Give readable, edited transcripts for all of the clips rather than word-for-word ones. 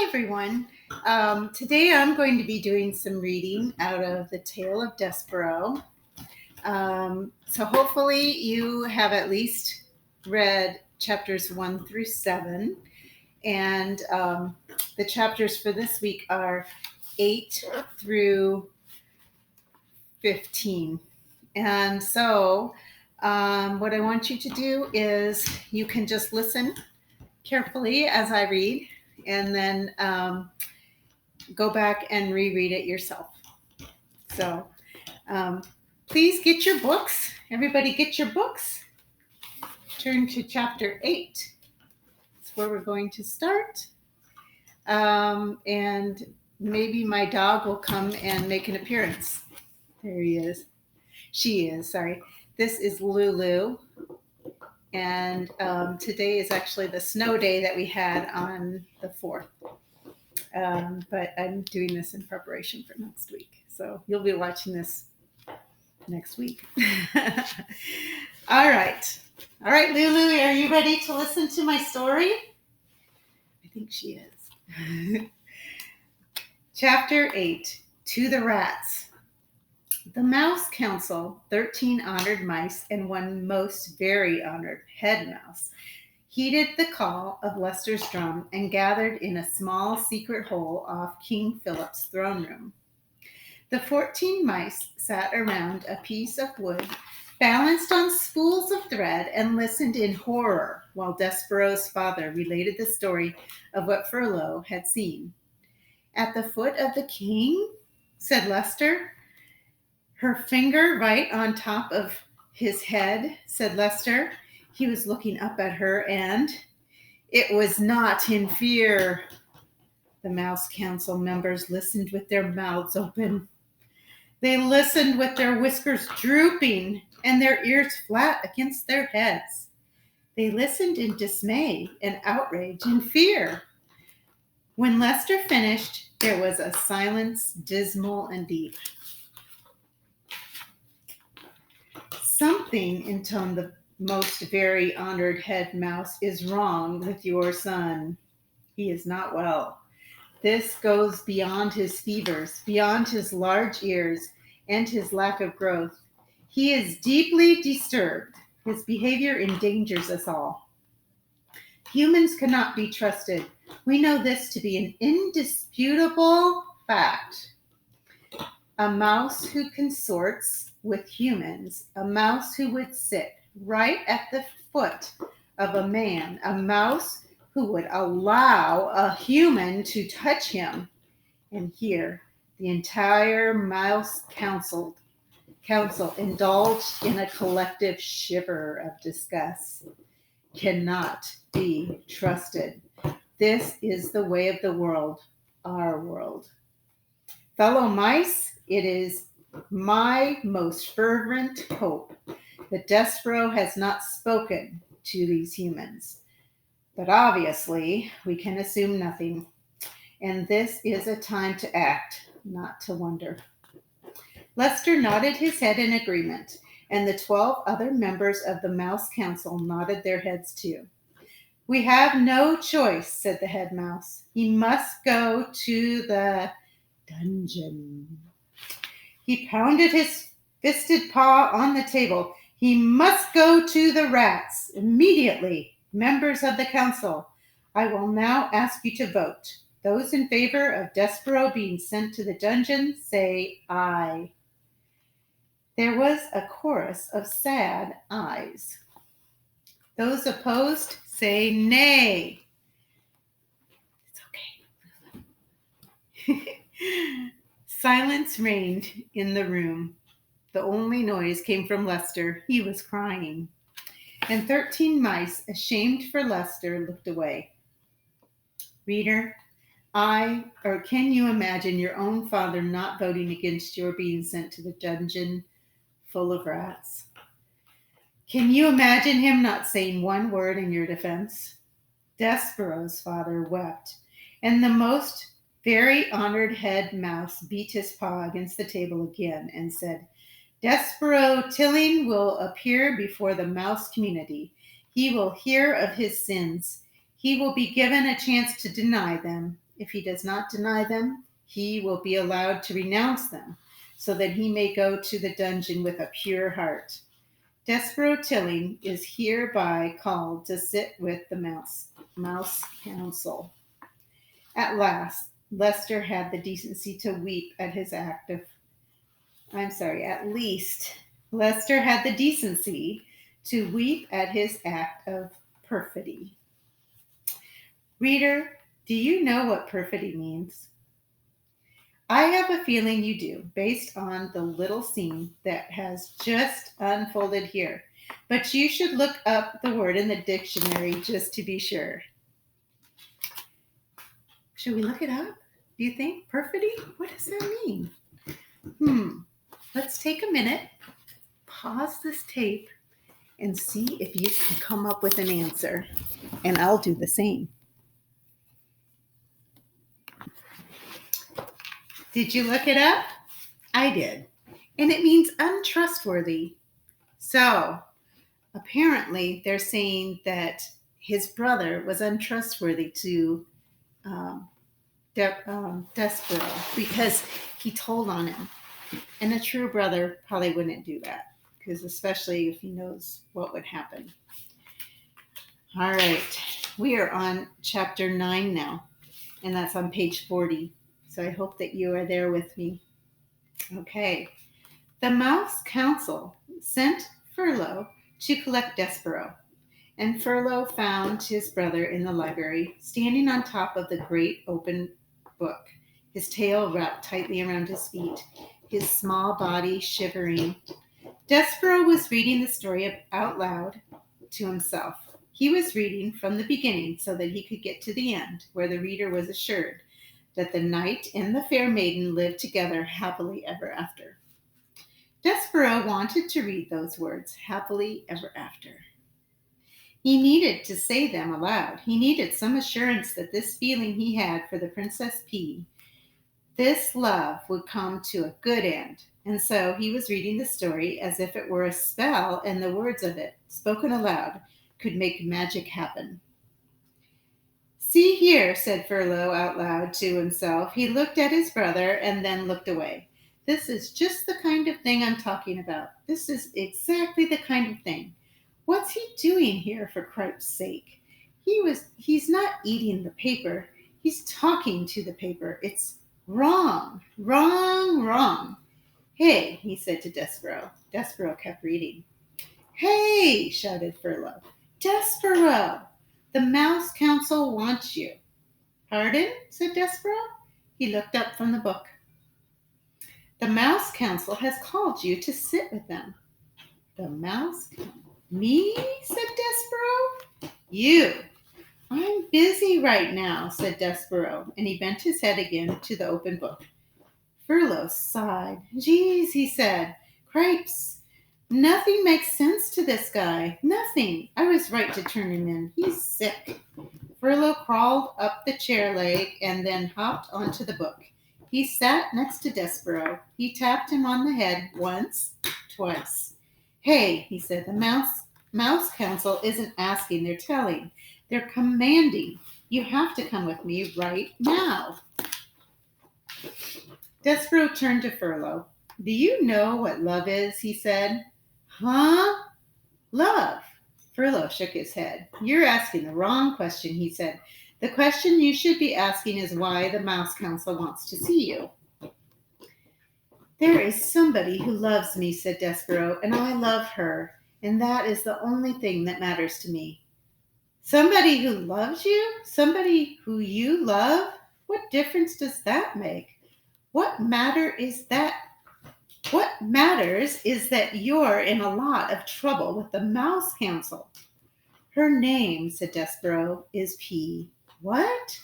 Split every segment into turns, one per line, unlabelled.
Hi, everyone. Today I'm going to be doing some reading out of the Tale of Despereaux. So hopefully you have at least read chapters 1 through 7. And the chapters for this week are 8 through 15. And so what I want you to do is you can just listen carefully as I read, and then go back and reread it yourself. So please get your books. Everybody get your books. Turn to chapter 8. That's where we're going to start. And maybe my dog will come and make an appearance. There he is. She is, sorry. This is Lulu. And today is actually the snow day that we had on the 4th. But I'm doing this in preparation for next week. So you'll be watching this next week. All right. All right, Lulu, are you ready to listen to my story? I think she is. Chapter 8, To the Rats. The Mouse Council, 13 honored mice and one most very honored head mouse, heeded the call of Lester's drum and gathered in a small secret hole off King Philip's throne room. The 14 mice sat around a piece of wood, balanced on spools of thread, and listened in horror while Despereaux's father related the story of what Furlough had seen. At the foot of the king, said Lester. Her finger right on top of his head, said Lester. He was looking up at her, and it was not in fear. The Mouse Council members listened with their mouths open. They listened with their whiskers drooping and their ears flat against their heads. They listened in dismay and outrage and fear. When Lester finished, there was a silence dismal and deep. Something, intoned the most very honored head mouse, is wrong with your son. He is not well. This goes beyond his fevers, beyond his large ears, and his lack of growth. He is deeply disturbed. His behavior endangers us all. Humans cannot be trusted. We know this to be an indisputable fact. A mouse who consorts with humans, a mouse who would sit right at the foot of a man, a mouse who would allow a human to touch him. And here, the entire Mouse Council indulged in a collective shiver of disgust. Cannot be trusted. This is the way of the world, our world. Fellow mice, it is my most fervent hope that Despereaux has not spoken to these humans. But obviously, we can assume nothing. And this is a time to act, not to wonder. Lester nodded his head in agreement, and the 12 other members of the Mouse Council nodded their heads too. We have no choice, said the head mouse. He must go to the dungeon. He pounded his fisted paw on the table. He must go to the rats immediately. Members of the council, I will now ask you to vote. Those in favor of Despereaux being sent to the dungeon, say aye. There was a chorus of sad ayes. Those opposed, say nay. It's okay. Silence reigned in the room. The only noise came from Lester. He was crying. And 13 mice, ashamed for Lester, looked away. Reader, can you imagine your own father not voting against your being sent to the dungeon full of rats? Can you imagine him not saying one word in your defense? Despereaux's father wept, and the most very honored head mouse beat his paw against the table again and said, Despereaux Tilling will appear before the mouse community. He will hear of his sins. He will be given a chance to deny them. If he does not deny them, he will be allowed to renounce them, so that he may go to the dungeon with a pure heart. Despereaux Tilling is hereby called to sit with the mouse council. At last, Lester had the decency to weep at his act of. At least Lester had the decency to weep at his act of perfidy. Reader, do you know what perfidy means? I have a feeling you do, based on the little scene that has just unfolded here. But you should look up the word in the dictionary just to be sure. Should we look it up? Do you think? Perfidy? What does that mean? Let's take a minute, pause this tape, and see if you can come up with an answer. And I'll do the same. Did you look it up? I did. And it means untrustworthy. So, apparently, they're saying that his brother was untrustworthy to Despereaux because he told on him. And a true brother probably wouldn't do that, because especially if he knows what would happen. All right, we are on chapter 9 now, and that's on page 40. So I hope that you are there with me. Okay. The Mouse Council sent Furlough to collect Despereaux, and Furlough found his brother in the library, standing on top of the great open book, his tail wrapped tightly around his feet, his small body shivering. Despereaux was reading the story out loud to himself. He was reading from the beginning so that he could get to the end, where the reader was assured that the knight and the fair maiden lived together happily ever after. Despereaux wanted to read those words, happily ever after. He needed to say them aloud. He needed some assurance that this feeling he had for the Princess P, this love, would come to a good end. And so he was reading the story as if it were a spell, and the words of it, spoken aloud, could make magic happen. See here, said Furlough out loud to himself. He looked at his brother and then looked away. This is just the kind of thing I'm talking about. This is exactly the kind of thing. What's he doing here, for Cripe's sake? He's not eating the paper. He's talking to the paper. It's wrong, wrong, wrong. Hey, he said to Despereaux. Despereaux kept reading. Hey, shouted Furlough. Despereaux! The Mouse Council wants you. Pardon? Said Despereaux. He looked up from the book. The Mouse Council has called you to sit with them. The Mouse Council? Me? Said Despereaux. You. I'm busy right now, said Despereaux, and he bent his head again to the open book. Furlough sighed. Geez, he said. Cripes. Nothing makes sense to this guy. Nothing. I was right to turn him in. He's sick. Furlough crawled up the chair leg and then hopped onto the book. He sat next to Despereaux. He tapped him on the head once, twice. Hey, he said, the Mouse Council isn't asking, they're telling. They're commanding. You have to come with me right now. Despereaux turned to Furlough. Do you know what love is? He said. Huh? Love. Furlough shook his head. You're asking the wrong question, he said. The question you should be asking is why the Mouse Council wants to see you. There is somebody who loves me, said Despereaux, and I love her, and that is the only thing that matters to me. Somebody who loves you? Somebody who you love? What difference does that make? What matters is that you're in a lot of trouble with the Mouse Council. Her name, said Despereaux, is P. What?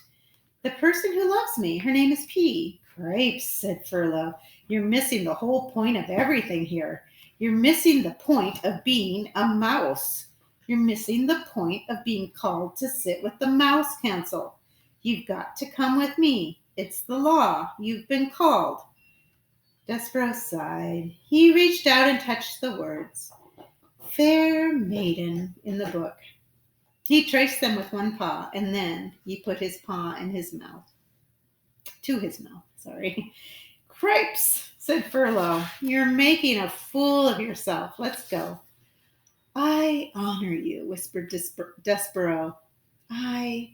The person who loves me. Her name is P. Cripes, said Furlough. You're missing the whole point of everything here. You're missing the point of being a mouse. You're missing the point of being called to sit with the Mouse Council. You've got to come with me. It's the law. You've been called. Despereaux sighed. He reached out and touched the words, Fair Maiden, in the book. He traced them with one paw, and then he put his paw in his mouth. to his mouth, sorry. Cripes, said Furlough. You're making a fool of yourself. Let's go. I honor you, whispered Despereaux. I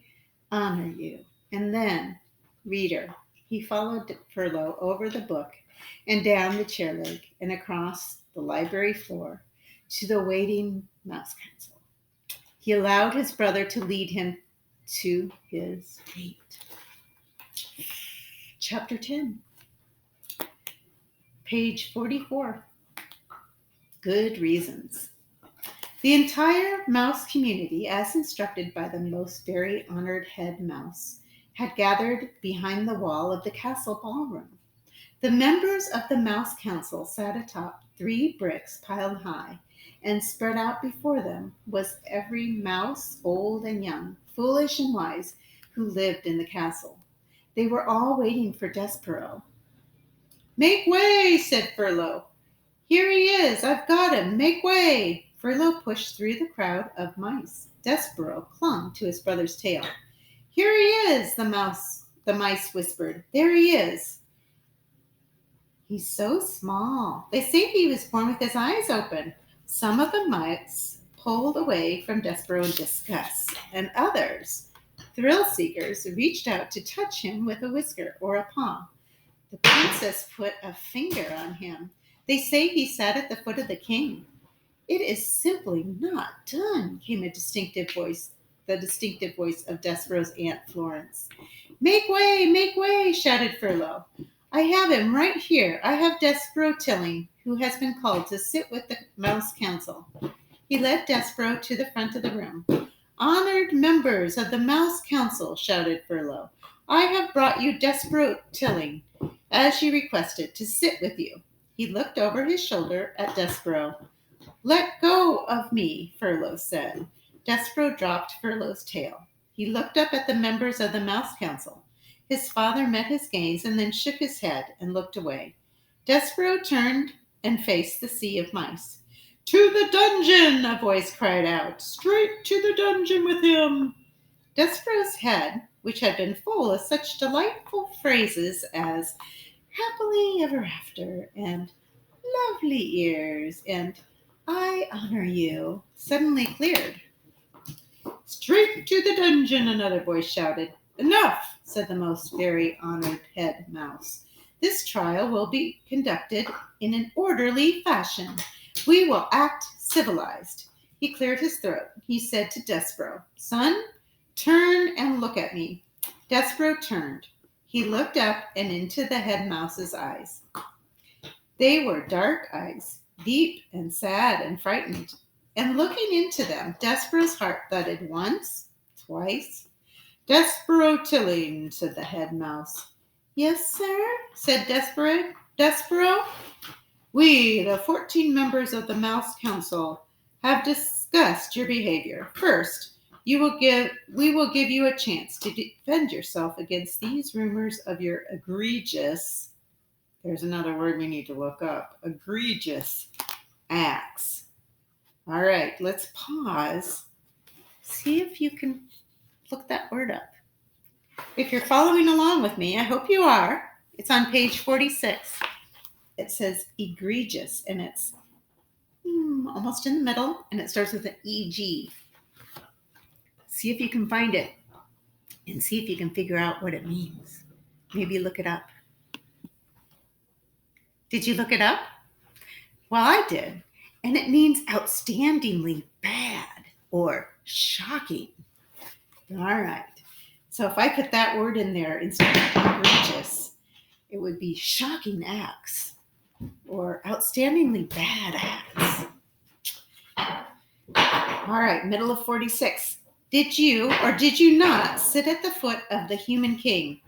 honor you. And then, reader, he followed Furlough over the book and down the chair leg and across the library floor to the waiting mouse council. He allowed his brother to lead him to his fate. Chapter 10, page 44. Good reasons. The entire mouse community, as instructed by the most very honored head mouse, had gathered behind the wall of the castle ballroom. The members of the mouse council sat atop 3 bricks piled high, and spread out before them was every mouse, old and young, foolish and wise, who lived in the castle. They were all waiting for Despereaux. Make way, said Furlough. Here he is. I've got him. Make way. Furlough pushed through the crowd of mice. Despereaux clung to his brother's tail. Here he is, the mice whispered. There he is. He's so small. They say he was born with his eyes open. Some of the mice pulled away from Despereaux in disgust, and others, thrill seekers, reached out to touch him with a whisker or a paw. The princess put a finger on him. They say he sat at the foot of the king. It is simply not done, came the distinctive voice of Despereaux's Aunt Florence. Make way, shouted Furlough. I have him right here. I have Despereaux Tilling, who has been called to sit with the Mouse Council. He led Despereaux to the front of the room. Honored members of the Mouse Council, shouted Furlough, I have brought you Despereaux Tilling, as you requested, to sit with you. He looked over his shoulder at Despereaux. Let go of me, Furlough said. Despereaux dropped Furlough's tail. He looked up at the members of the Mouse Council. His father met his gaze and then shook his head and looked away. Despereaux turned and faced the sea of mice. To the dungeon, a voice cried out. Straight to the dungeon with him. Despereaux's head, which had been full of such delightful phrases as happily ever after and lovely ears and I honor you, suddenly cleared. Straight to the dungeon, another voice shouted. Enough, said the most very honored head mouse. This trial will be conducted in an orderly fashion. We will act civilized. He cleared his throat. He said to Despereaux, Son, turn and look at me. Despereaux turned. He looked up and into the head mouse's eyes. They were dark eyes, deep and sad and frightened. And looking into them, Despereaux's heart thudded once, twice. Despereaux Tilling, said the head mouse. Yes, sir, said Despereaux. We, the 14 members of the Mouse Council, have discussed your behavior. First, we will give you a chance to defend yourself against these rumors of your egregious, there's another word we need to look up, egregious acts. All right, let's pause. See if you can look that word up. If you're following along with me, I hope you are. It's on page 46. It says egregious, and it's almost in the middle, and it starts with an EG. See if you can find it, and see if you can figure out what it means. Maybe look it up. Did you look it up? Well, I did. And it means outstandingly bad or shocking. All right. So if I put that word in there instead of egregious, it would be shocking acts or outstandingly bad acts. All right, middle of 46. Did you or did you not sit at the foot of the human king?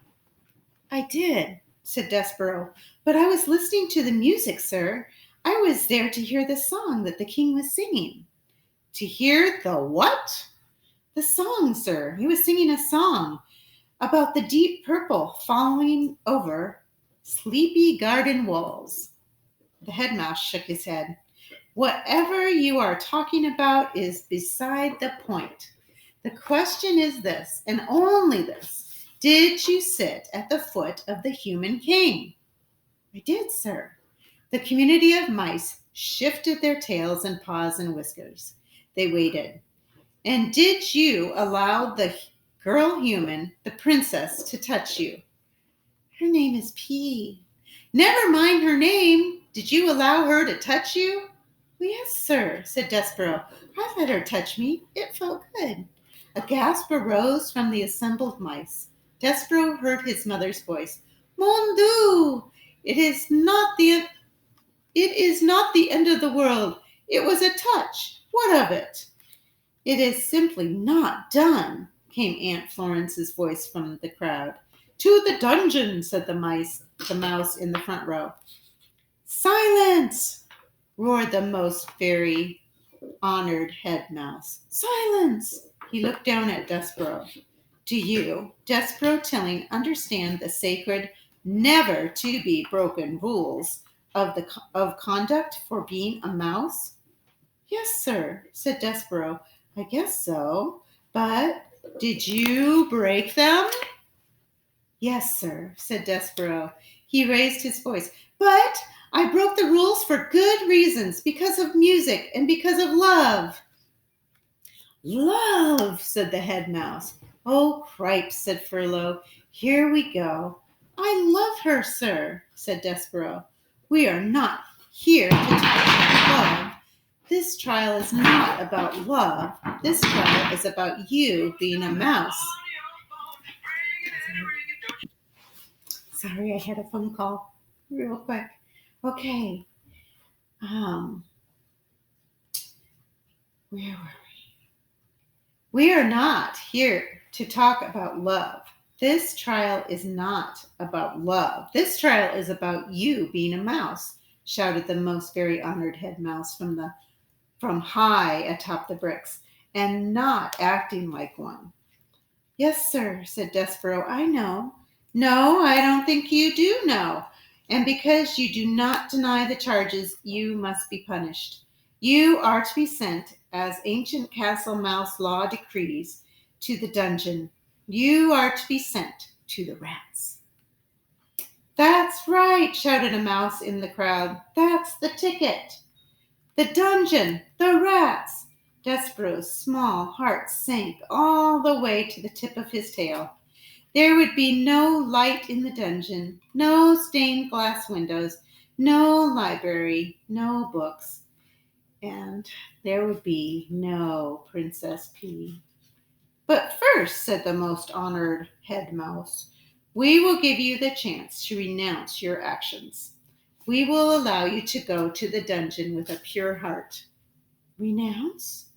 I did, said Despereaux, but I was listening to the music, sir. I was there to hear the song that the king was singing. To hear the what? The song, sir. He was singing a song about the deep purple falling over sleepy garden walls. The head mouse shook his head. Whatever you are talking about is beside the point. The question is this, and only this. Did you sit at the foot of the human king? I did, sir. The community of mice shifted their tails and paws and whiskers. They waited. And did you allow the girl human, the princess, to touch you? Her name is P. Never mind her name. Did you allow her to touch you? Well, yes, sir, said Despereaux. I let her touch me. It felt good. A gasp arose from the assembled mice. Despereaux heard his mother's voice. Mon Dieu! It is not the end of the world. It was a touch. What of it? It is simply not done, came Aunt Florence's voice from the crowd. To the dungeon, said the mouse in the front row. Silence! Roared the most very honored head mouse. Silence! He looked down at Despereaux. Do you, Despereaux Tilling, understand the sacred, never to be broken rules of conduct for being a mouse? Yes, sir, said Despereaux. I guess so. But did you break them? Yes, sir, said Despereaux. He raised his voice. But I broke the rules for good reasons, because of music and because of love. Love, said the head mouse. Oh, cripes, said Furlough. Here we go. I love her, sir, said Despereaux. We are not here to talk about love. This trial is not about love. This trial is about you being a mouse. Sorry, I had a phone call real quick. Okay. Where were we? We are not here to talk about love. This trial is not about love. This trial is about you being a mouse, shouted the most very honored head mouse from high atop the bricks, and not acting like one. Yes, sir, said Despereaux. I know. No, I don't think you do know. And because you do not deny the charges, you must be punished. You are to be sent, as ancient castle mouse law decrees, to the dungeon. You are to be sent to the rats. That's right, shouted a mouse in the crowd. That's the ticket. The dungeon, the rats. Despereaux's small heart sank all the way to the tip of his tail. There would be no light in the dungeon, no stained glass windows, no library, no books, and there would be no Princess P. But first, said the most honored head mouse, we will give you the chance to renounce your actions. We will allow you to go to the dungeon with a pure heart. Renounce?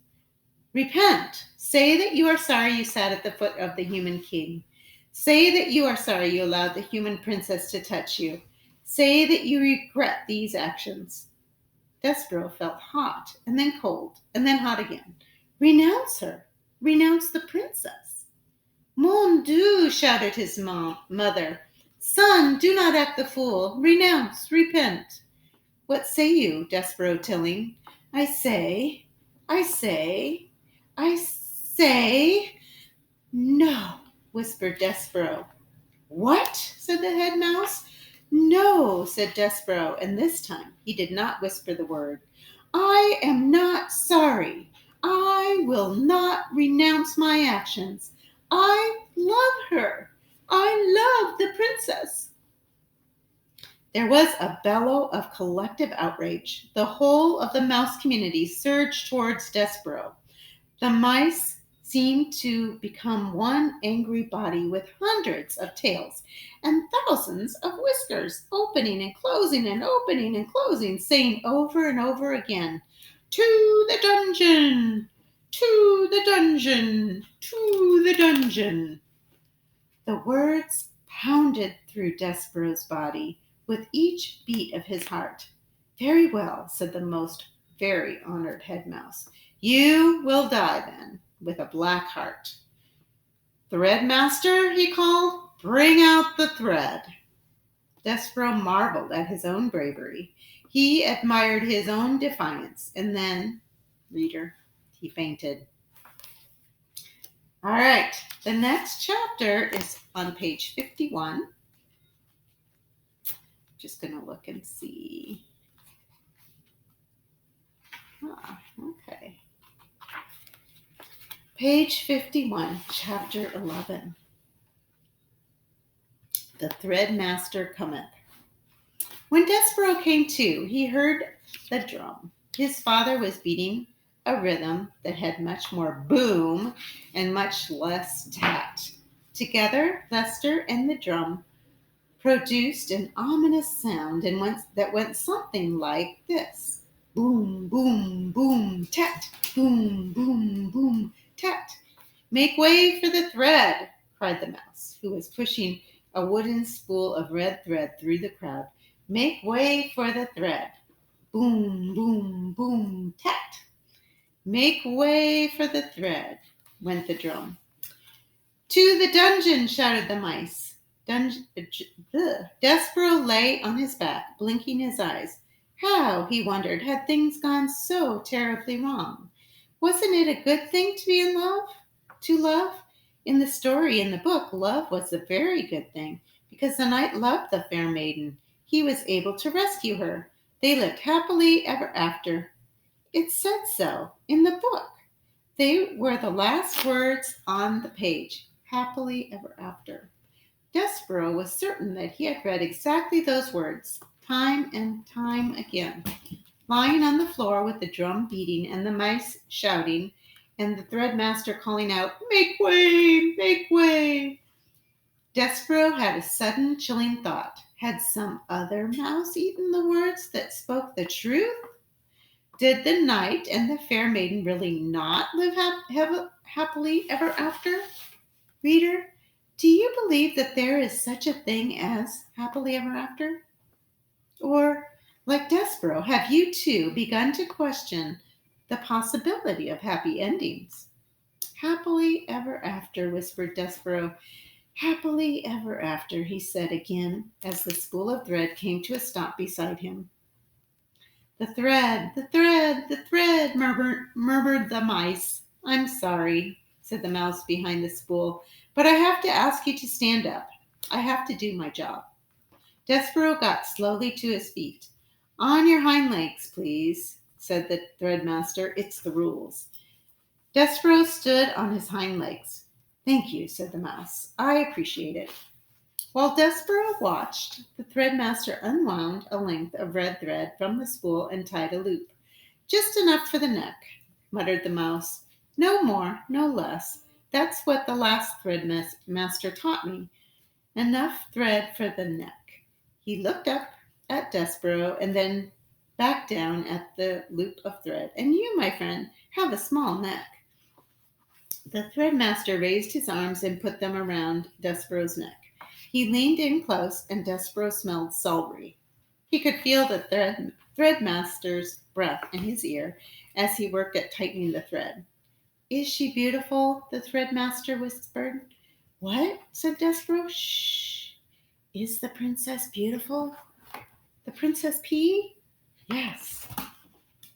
Repent. Say that you are sorry you sat at the foot of the human king. Say that you are sorry you allowed the human princess to touch you. Say that you regret these actions. Despereaux felt hot, and then cold, and then hot again. Renounce her. Renounce the princess. Mon Dieu, shouted his mother. Son, do not act the fool. Renounce, repent. What say you, Despereaux Tilling? I say, no, whispered Despereaux. What? Said the head mouse. No, said Despereaux, and this time he did not whisper the word. I am not sorry. I will not renounce my actions. I love her. I love the princess. There was a bellow of collective outrage. The whole of the mouse community surged towards Despereaux. The mice seemed to become one angry body with hundreds of tails and thousands of whiskers, opening and closing and opening and closing, saying over and over again, to the dungeon, to the dungeon, to the dungeon. The words pounded through Despereaux's body with each beat of his heart. Very well, said the most very honored head mouse. You will die then, with a black heart. Threadmaster, he called, bring out the thread. Despereaux marveled at his own bravery. He admired his own defiance, and then, reader, he fainted. All right, the next chapter is on page 51. Just going to look and see. Okay. Page 51, chapter 11. The Threadmaster Cometh. When Despereaux came to, he heard the drum. His father was beating a rhythm that had much more boom and much less tat. Together, Lester and the drum produced an ominous sound that went something like this. Boom, boom, boom, tat, boom, boom, boom, tat. Make way for the thread, cried the mouse, who was pushing a wooden spool of red thread through the crowd. Make way for the thread. Boom, boom, boom, tat. Make way for the thread, went the drum. To the dungeon, shouted the mice. Despereaux lay on his back, blinking his eyes. How, he wondered, had things gone so terribly wrong? Wasn't it a good thing to be in love? To love? In the story, in the book, love was a very good thing, because the knight loved the fair maiden. He was able to rescue her. They lived happily ever after. It said so in the book. They were the last words on the page. Happily ever after. Despereaux was certain that he had read exactly those words, time and time again. Lying on the floor with the drum beating and the mice shouting, and the threadmaster calling out, Make way! Make way! Despereaux had a sudden chilling thought. Had some other mouse eaten the words that spoke the truth? Did the knight and the fair maiden really not live happily ever after? Reader, do you believe that there is such a thing as happily ever after? Or, like Despereaux, have you too begun to question the possibility of happy endings? Happily ever after, whispered Despereaux. Happily ever after, he said again, as the spool of thread came to a stop beside him. The thread, the thread, the thread, murmured the mice. I'm sorry, said the mouse behind the spool, but I have to ask you to stand up. I have to do my job. Despereaux got slowly to his feet. On your hind legs, please, said the threadmaster. It's the rules. Despereaux stood on his hind legs. Thank you, said the mouse. I appreciate it. While Despereaux watched, the threadmaster unwound a length of red thread from the spool and tied a loop. Just enough for the neck, muttered the mouse. No more, no less. That's what the last threadmaster taught me. Enough thread for the neck. He looked up at Despereaux and then back down at the loop of thread. And you, my friend, have a small neck. The threadmaster raised his arms and put them around Despereaux's neck. He leaned in close, and Despereaux smelled celery. He could feel the threadmaster's breath in his ear as he worked at tightening the thread. Is she beautiful? The threadmaster whispered. What? Said Despereaux. Shh. Is the princess beautiful? The Princess P? Yes.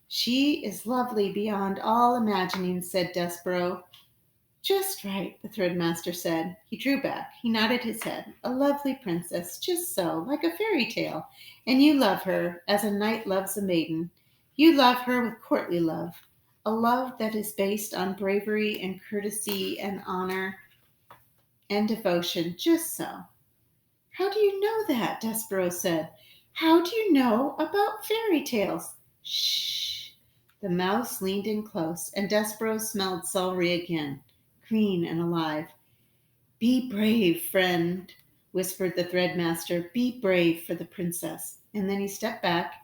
She is lovely beyond all imagining, said Despereaux. Just right, the threadmaster said. He drew back. He nodded his head. A lovely princess, just so, like a fairy tale. And you love her as a knight loves a maiden. You love her with courtly love, a love that is based on bravery and courtesy and honor and devotion, just so. How do you know that? Despereaux said. How do you know about fairy tales? Shh. The mouse leaned in close, and Despereaux smelled celery again. Green and alive. Be brave, friend, whispered the threadmaster. Be brave for the princess. And then he stepped back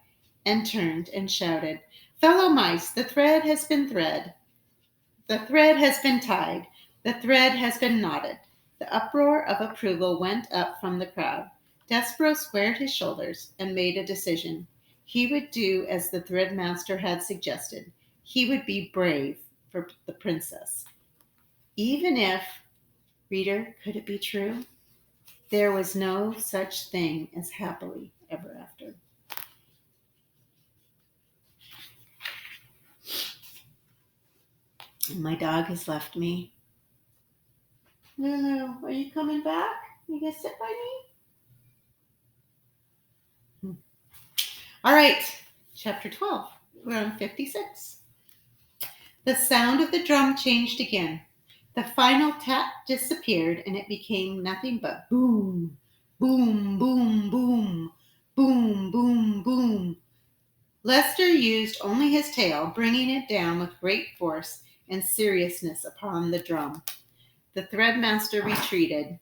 and turned and shouted, Fellow mice, the thread has been thread. The thread has been tied. The thread has been knotted. The uproar of approval went up from the crowd. Despereaux squared his shoulders and made a decision. He would do as the threadmaster had suggested. He would be brave for the princess. Even if, reader, could it be true? There was no such thing as happily ever after. And my dog has left me. Lulu, are you coming back? You gonna sit by me? All right, chapter 12. We're on 56. The sound of the drum changed again. The final tap disappeared, and it became nothing but boom, boom, boom, boom, boom, boom, boom. Lester used only his tail, bringing it down with great force and seriousness upon the drum. The threadmaster retreated.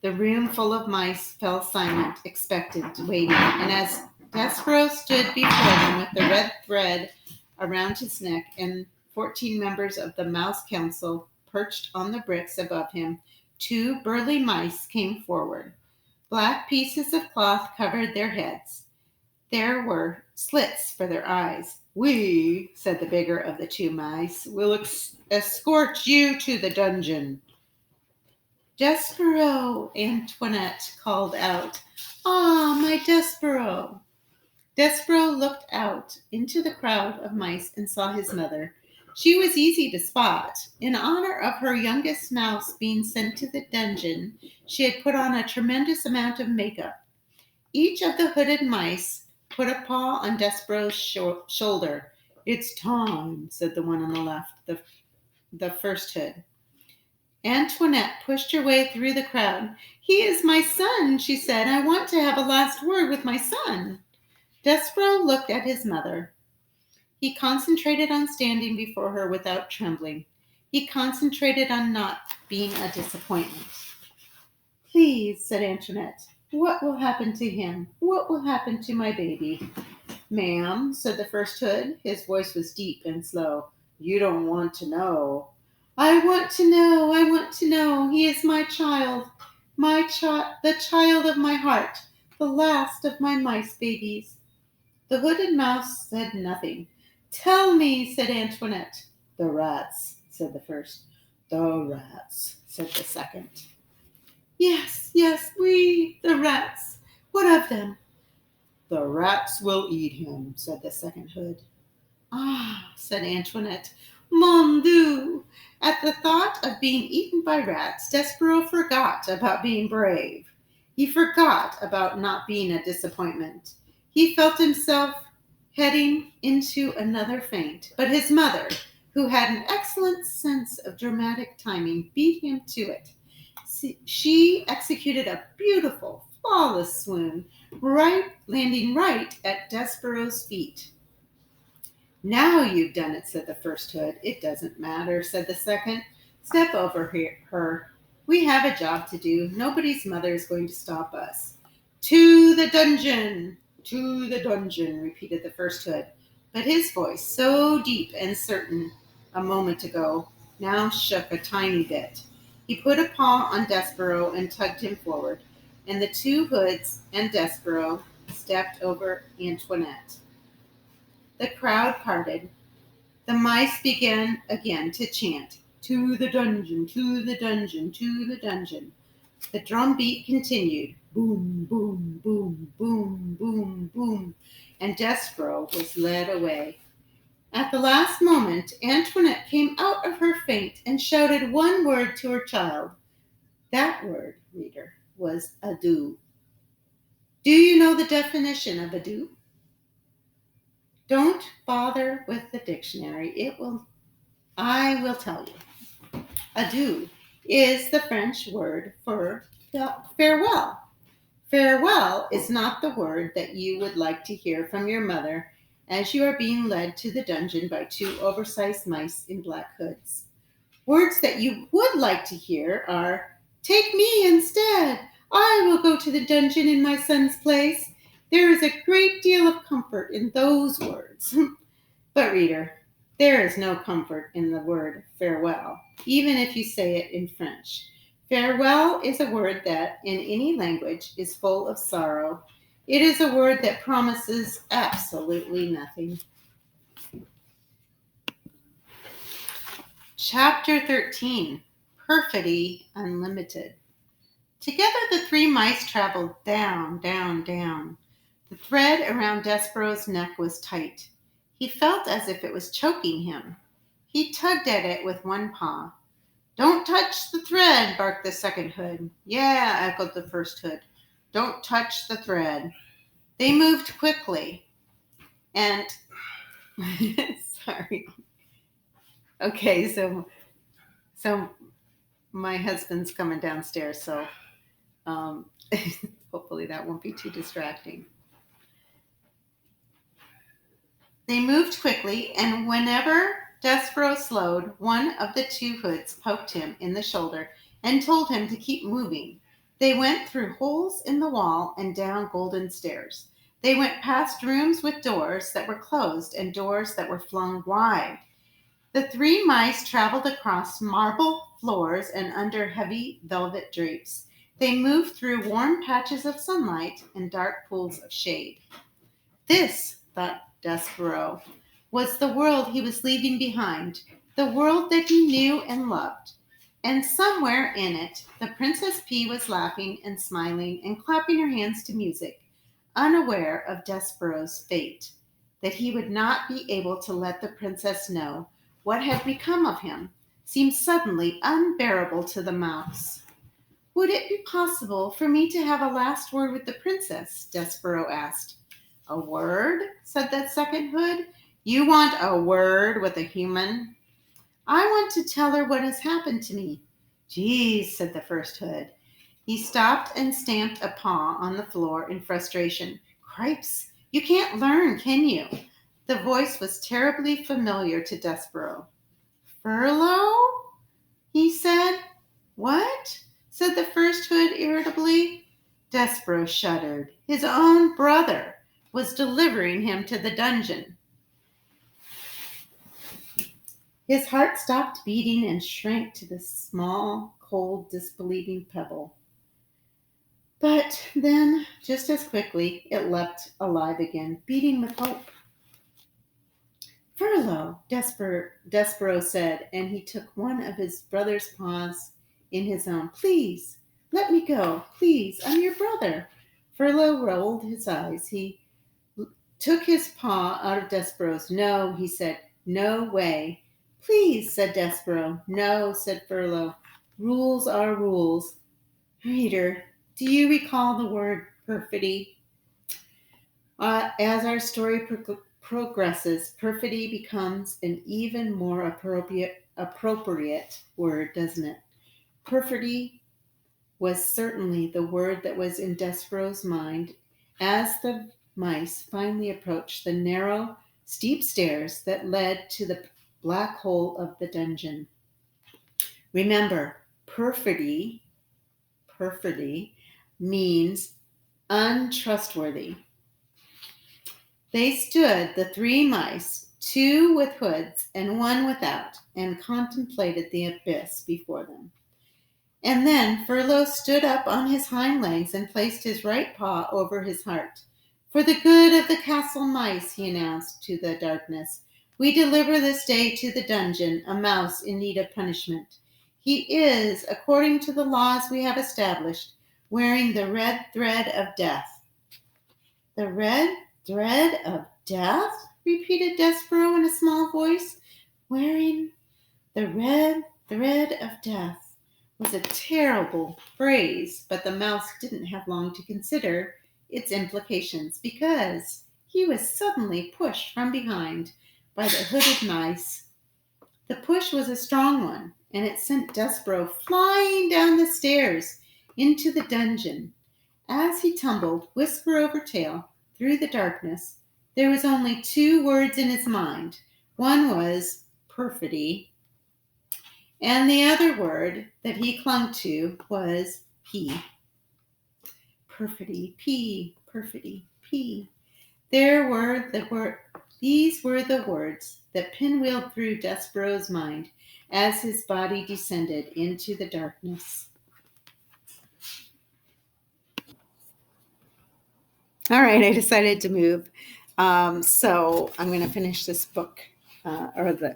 The room full of mice fell silent, expectant, waiting, and as Despereaux stood before them with the red thread around his neck and 14 members of the Mouse Council perched on the bricks above him, 2 burly mice came forward. Black pieces of cloth covered their heads. There were slits for their eyes. "We," said the bigger of the 2 mice, "will escort you to the dungeon." "Despereaux," Antoinette called out. "Ah, my Despereaux." Despereaux looked out into the crowd of mice and saw his mother. She was easy to spot. In honor of her youngest mouse being sent to the dungeon, she had put on a tremendous amount of makeup. Each of the hooded mice put a paw on Despereaux's shoulder. "It's time," said the one on the left, the first hood. Antoinette pushed her way through the crowd. "He is my son," she said. "I want to have a last word with my son." Despereaux looked at his mother. He concentrated on standing before her without trembling. He concentrated on not being a disappointment. "Please," said Antoinette, "what will happen to him? What will happen to my baby?" "Ma'am," said the first hood. His voice was deep and slow. "You don't want to know." "I want to know. I want to know. He is my child. The child of my heart. The last of my mice babies." The hooded mouse said nothing. "Tell me," said Antoinette. "The rats," said the first. "The rats," said the second. Yes, the rats. What of them?" "The rats will eat him," said the second hood. "Ah," said Antoinette. "Mon Dieu!" At the thought of being eaten by rats, Despereaux forgot about being brave. He forgot about not being a disappointment. He felt himself heading into another faint, but his mother, who had an excellent sense of dramatic timing, beat him to it. She executed a beautiful, flawless swoon, landing right at Despereaux's feet. "Now you've done it," said the first hood. "It doesn't matter," said the second. "Step over her. We have a job to do. Nobody's mother is going to stop us." "To the dungeon! To the dungeon," repeated the first hood. But his voice, so deep and certain a moment ago, now shook a tiny bit. He put a paw on Despereaux and tugged him forward, and the 2 hoods and Despereaux stepped over Antoinette. The crowd parted. The mice began again to chant, "To the dungeon, to the dungeon, to the dungeon." The drum beat continued, boom, boom, boom, boom, boom, boom, and Despereaux was led away. At the last moment, Antoinette came out of her faint and shouted one word to her child. That word, reader, was adieu. Do you know the definition of adieu? Don't bother with the dictionary. I will tell you. Adieu is the French word for farewell. Farewell is not the word that you would like to hear from your mother as you are being led to the dungeon by 2 oversized mice in black hoods. Words that you would like to hear are, "Take me instead. I will go to the dungeon in my son's place." There is a great deal of comfort in those words. But reader, there is no comfort in the word farewell, even if you say it in French. Farewell is a word that, in any language, is full of sorrow. It is a word that promises absolutely nothing. Chapter 13, Perfidy Unlimited. Together the 3 mice traveled down, down, down. The thread around Despereaux's neck was tight. He felt as if it was choking him. He tugged at it with one paw. Don't touch the thread, barked the second hood. Yeah, echoed the first hood. Don't touch the thread. They moved quickly and sorry. Okay, so my husband's coming downstairs, so hopefully that won't be too distracting. They moved quickly, and whenever Despereaux slowed, one of the two hoods poked him in the shoulder and told him to keep moving. They went through holes in the wall and down golden stairs. They went past rooms with doors that were closed and doors that were flung wide. The three mice traveled across marble floors and under heavy velvet drapes. They moved through warm patches of sunlight and dark pools of shade. This, thought Despereaux, was the world he was leaving behind, the world that he knew and loved. And somewhere in it, the Princess Pea was laughing and smiling and clapping her hands to music, unaware of Despereaux's fate, that he would not be able to let the princess know what had become of him, seemed suddenly unbearable to the mouse. Would it be possible for me to have a last word with the princess? Despereaux asked. A word? Said that second hood. You want a word with a human? I want to tell her what has happened to me. Geez, said the first hood. He stopped and stamped a paw on the floor in frustration. Cripes, you can't learn, can you? The voice was terribly familiar to Despereaux. Furlough? He said. What? Said the first hood irritably. Despereaux shuddered. His own brother was delivering him to the dungeon. His heart stopped beating and shrank to the small, cold, disbelieving pebble. But then, just as quickly, it leapt alive again, beating with hope. Furlough, Despereaux said, and he took one of his brother's paws in his own. Please, let me go. Please, I'm your brother. Furlough rolled his eyes. He took his paw out of Despereaux's. No, he said. No way. Please, said Despereaux. No, said Furlough. Rules are rules. Reader, do you recall the word perfidy? As our story progresses, perfidy becomes an even more appropriate word, doesn't it? Perfidy was certainly the word that was in Despereaux's mind as the mice finally approached the narrow, steep stairs that led to the black hole of the dungeon. Remember, perfidy means untrustworthy. They stood, the three mice, two with hoods and one without, and contemplated the abyss before them. And then Furlough stood up on his hind legs and placed his right paw over his heart. For the good of the castle mice, he announced to the darkness, we deliver this day to the dungeon a mouse in need of punishment. He is, according to the laws we have established, wearing the red thread of death. The red thread of death? Repeated Despereaux in a small voice. Wearing the red thread of death was a terrible phrase, but the mouse didn't have long to consider its implications because he was suddenly pushed from behind by the hooded mice. The push was a strong one, and it sent Despereaux flying down the stairs into the dungeon. As he tumbled, whisper over tail, through the darkness, there was only two words in his mind. One was perfidy, and the other word that he clung to was pea. Perfidy, pea, perfidy, pea. These were the words that pinwheeled through Despereaux's mind as his body descended into the darkness. All right, I decided to move. So I'm going to finish this book, to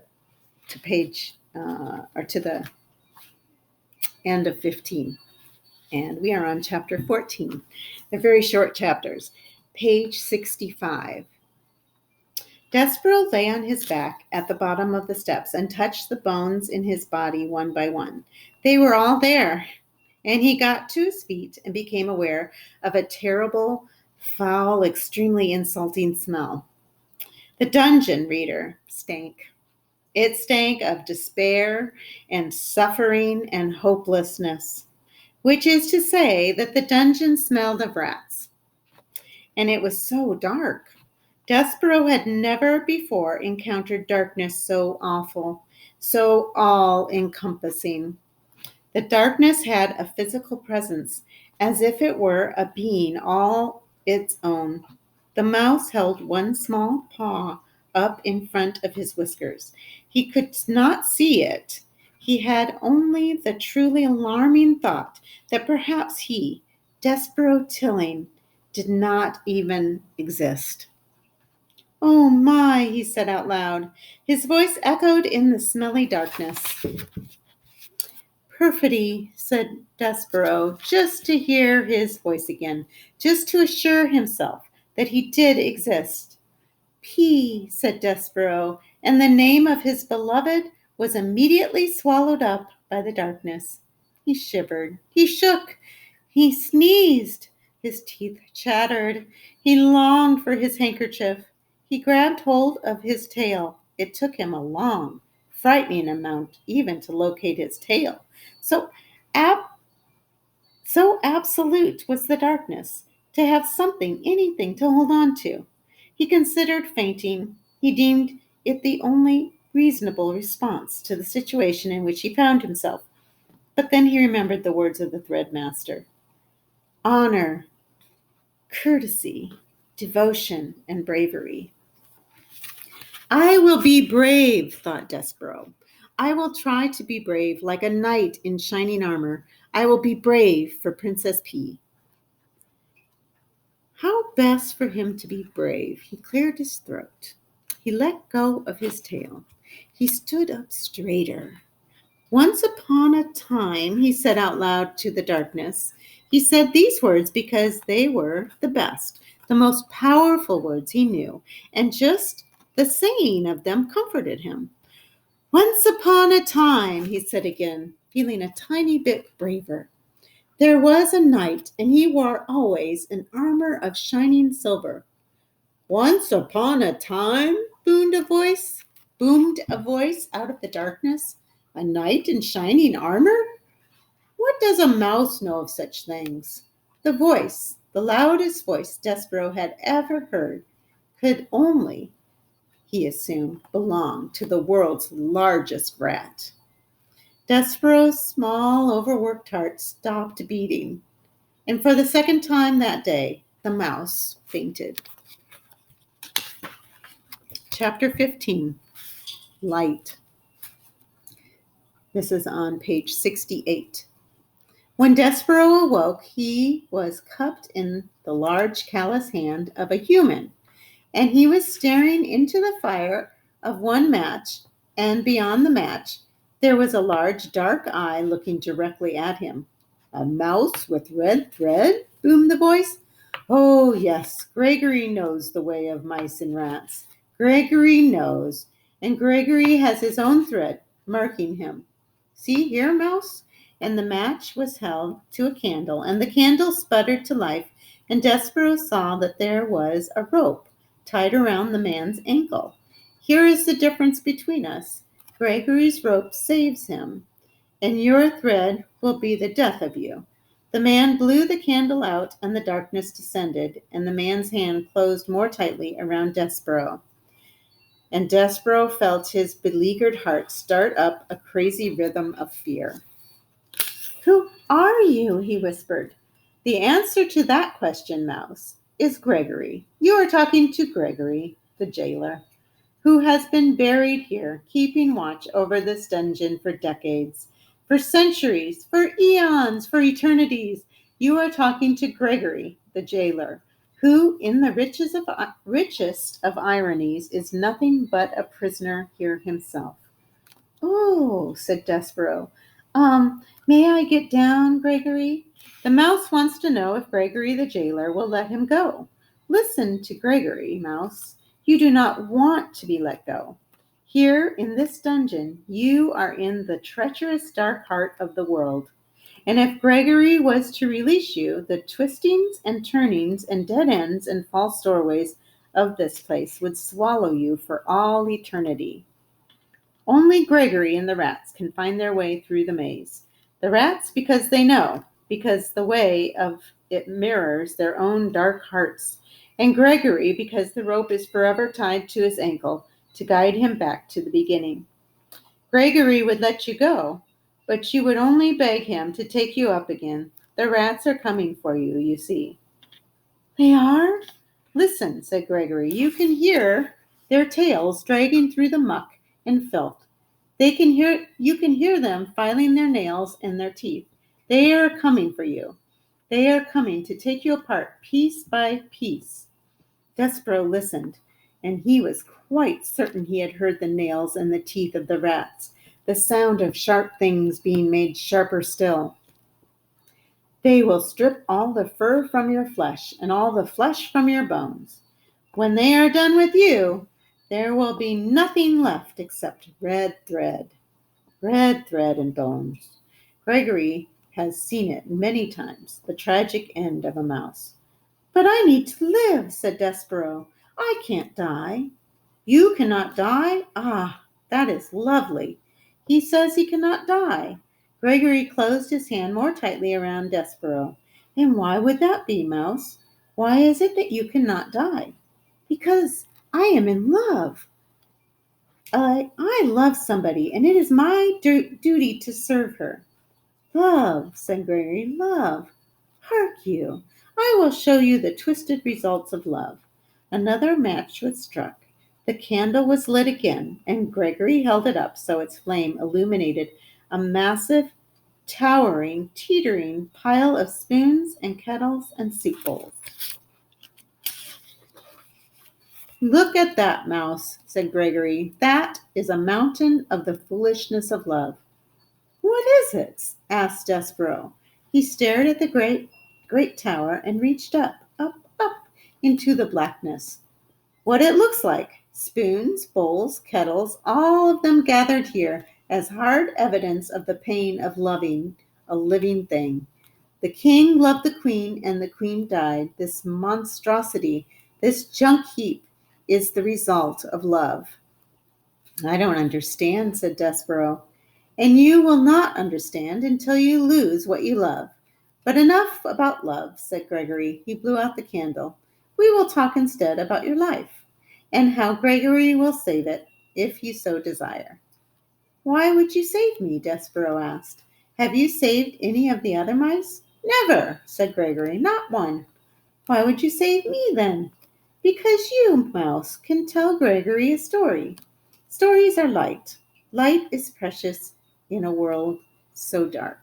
the end of 15. And we are on chapter 14. They're very short chapters. Page 65. Despereaux lay on his back at the bottom of the steps and touched the bones in his body one by one. They were all there, and he got to his feet and became aware of a terrible, foul, extremely insulting smell. The dungeon, reader, stank. It stank of despair and suffering and hopelessness, which is to say that the dungeon smelled of rats. And it was so dark. Despereaux had never before encountered darkness so awful, so all encompassing. The darkness had a physical presence, as if it were a being all its own. The mouse held one small paw up in front of his whiskers. He could not see it. He had only the truly alarming thought that perhaps he, Despereaux Tilling, did not even exist. "Oh my," he said out loud. His voice echoed in the smelly darkness. "Perfidy," said Despereaux, just to hear his voice again, just to assure himself that he did exist. "P," said Despereaux, and the name of his beloved was immediately swallowed up by the darkness. He shivered. He shook. He sneezed. His teeth chattered. He longed for his handkerchief. He grabbed hold of his tail. It took him a long, frightening amount even to locate his tail. So absolute was the darkness, to have something, anything to hold on to. He considered fainting. He deemed it the only reasonable response to the situation in which he found himself. But then he remembered the words of the threadmaster. Honor, courtesy, devotion, and bravery. I will be brave, thought Despereaux. I will try to be brave, like a knight in shining armor. I will be brave for Princess P. How best for him to be brave? He cleared his throat. He let go of his tail. He stood up straighter. Once upon a time, he said out loud to the darkness. He said these words because they were the best, the most powerful words he knew, and just the saying of them comforted him. Once upon a time, he said again, feeling a tiny bit braver. There was a knight, and he wore always an armor of shining silver. Once upon a time, boomed a voice out of the darkness. A knight in shining armor? What does a mouse know of such things? The voice, the loudest voice Despereaux had ever heard, could only, he assumed, belong to the world's largest rat. Despereaux's small, overworked heart stopped beating, and for the second time that day, the mouse fainted. Chapter 15, Light. This is on page 68. When Despereaux awoke, he was cupped in the large callous hand of a human, and he was staring into the fire of one match, and beyond the match, there was a large dark eye looking directly at him. A mouse with red thread? Boomed the voice. Oh, yes, Gregory knows the way of mice and rats. Gregory knows, and Gregory has his own thread marking him. See here, mouse? And the match was held to a candle, and the candle sputtered to life, and Despereaux saw that there was a rope tied around the man's ankle. Here is the difference between us. Gregory's rope saves him, and your thread will be the death of you. The man blew the candle out, and the darkness descended, and the man's hand closed more tightly around Despereaux. And Despereaux felt his beleaguered heart start up a crazy rhythm of fear. Who are you? He whispered. The answer to that question, Mouse, is Gregory. You are talking to Gregory, the jailer, who has been buried here, keeping watch over this dungeon for decades, for centuries, for eons, for eternities. You are talking to Gregory, the jailer, who, in the richest of ironies, is nothing but a prisoner here himself. Oh, said Despereaux. May I get down, Gregory? The mouse wants to know if Gregory the jailer will let him go. Listen to Gregory, Mouse. You do not want to be let go. Here in this dungeon, you are in the treacherous dark heart of the world. And if Gregory was to release you, the twistings and turnings and dead ends and false doorways of this place would swallow you for all eternity. Only Gregory and the rats can find their way through the maze. The rats because they know, because the way of it mirrors their own dark hearts, and Gregory because the rope is forever tied to his ankle to guide him back to the beginning. Gregory would let you go, but you would only beg him to take you up again. The rats are coming for you, you see. They are? Listen, said Gregory. You can hear their tails dragging through the muck and filth. You can hear them filing their nails and their teeth. They are coming for you. They are coming to take you apart piece by piece. Despereaux listened, and he was quite certain he had heard the nails and the teeth of the rats, the sound of sharp things being made sharper still. They will strip all the fur from your flesh and all the flesh from your bones. When they are done with you, there will be nothing left except red thread and bones. Gregory has seen it many times, the tragic end of a mouse. But I need to live, said Despereaux. I can't die. You cannot die? Ah, that is lovely. He says he cannot die. Gregory closed his hand more tightly around Despereaux. And why would that be, Mouse? Why is it that you cannot die? Because I am in love. I love somebody, and it is my duty to serve her. Love, said Gregory, love. Hark you, I will show you the twisted results of love. Another match was struck. The candle was lit again, and Gregory held it up so its flame illuminated a massive, towering, teetering pile of spoons and kettles and soup bowls. Look at that, Mouse, said Gregory. That is a mountain of the foolishness of love. What is it? Asked Despereaux. He stared at the great tower and reached up into the blackness. What it looks like. Spoons, bowls, kettles, all of them gathered here as hard evidence of the pain of loving a living thing. The king loved the queen, and the queen died. This monstrosity, this junk heap, is the result of love. I don't understand, said Despereaux. And you will not understand until you lose what you love. But enough about love, said Gregory. He blew out the candle. We will talk instead about your life, and how Gregory will save it, if you so desire. Why would you save me? Despereaux asked. Have you saved any of the other mice? Never, said Gregory, not one. Why would you save me then? Because you, Mouse, can tell Gregory a story. Stories are light. Light is precious in a world so dark.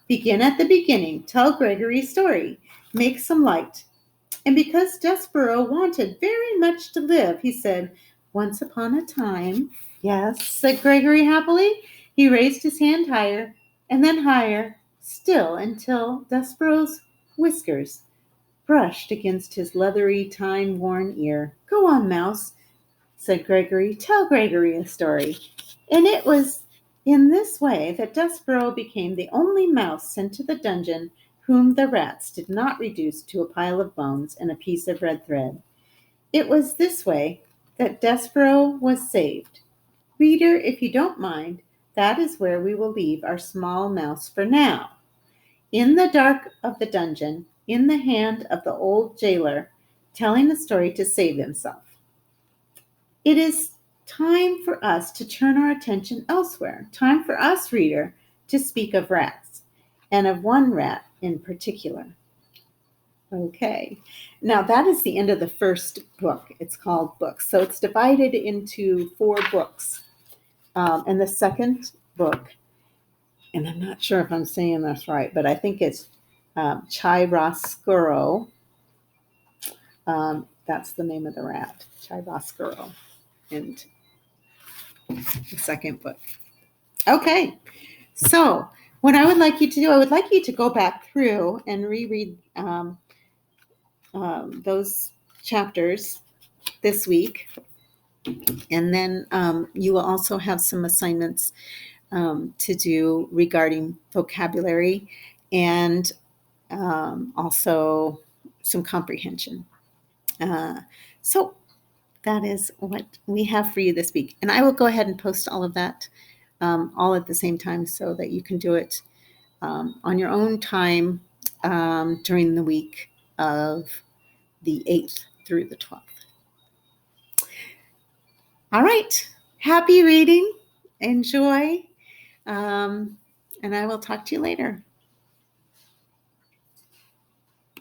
Begin at the beginning. Tell Gregory's story. Make some light. And because Despereaux wanted very much to live, he said, once upon a time. Yes, said Gregory happily. He raised his hand higher and then higher still until Despereaux's whiskers brushed against his leathery, time-worn ear. Go on, Mouse, said Gregory. Tell Gregory a story. And it was in this way that Despereaux became the only mouse sent to the dungeon whom the rats did not reduce to a pile of bones and a piece of red thread. It was this way that Despereaux was saved. Reader, if you don't mind, that is where we will leave our small mouse for now. In the dark of the dungeon, in the hand of the old jailer, telling a story to save himself. It is time for us to turn our attention elsewhere. Time for us, reader, to speak of rats, and of one rat in particular. Okay, now that is the end of the first book. It's called Books. So it's divided into 4 books. And the second book, and I'm not sure if I'm saying this right, but I think it's Despereaux. That's the name of the rat, Despereaux, and the second book. Okay, so what I would like you to do, I would like you to go back through and reread those chapters this week. And then you will also have some assignments to do regarding vocabulary and also some comprehension. So that is what we have for you this week. And I will go ahead and post all of that all at the same time so that you can do it on your own time during the week of the 8th through the 12th. All right. Happy reading. Enjoy. And I will talk to you later.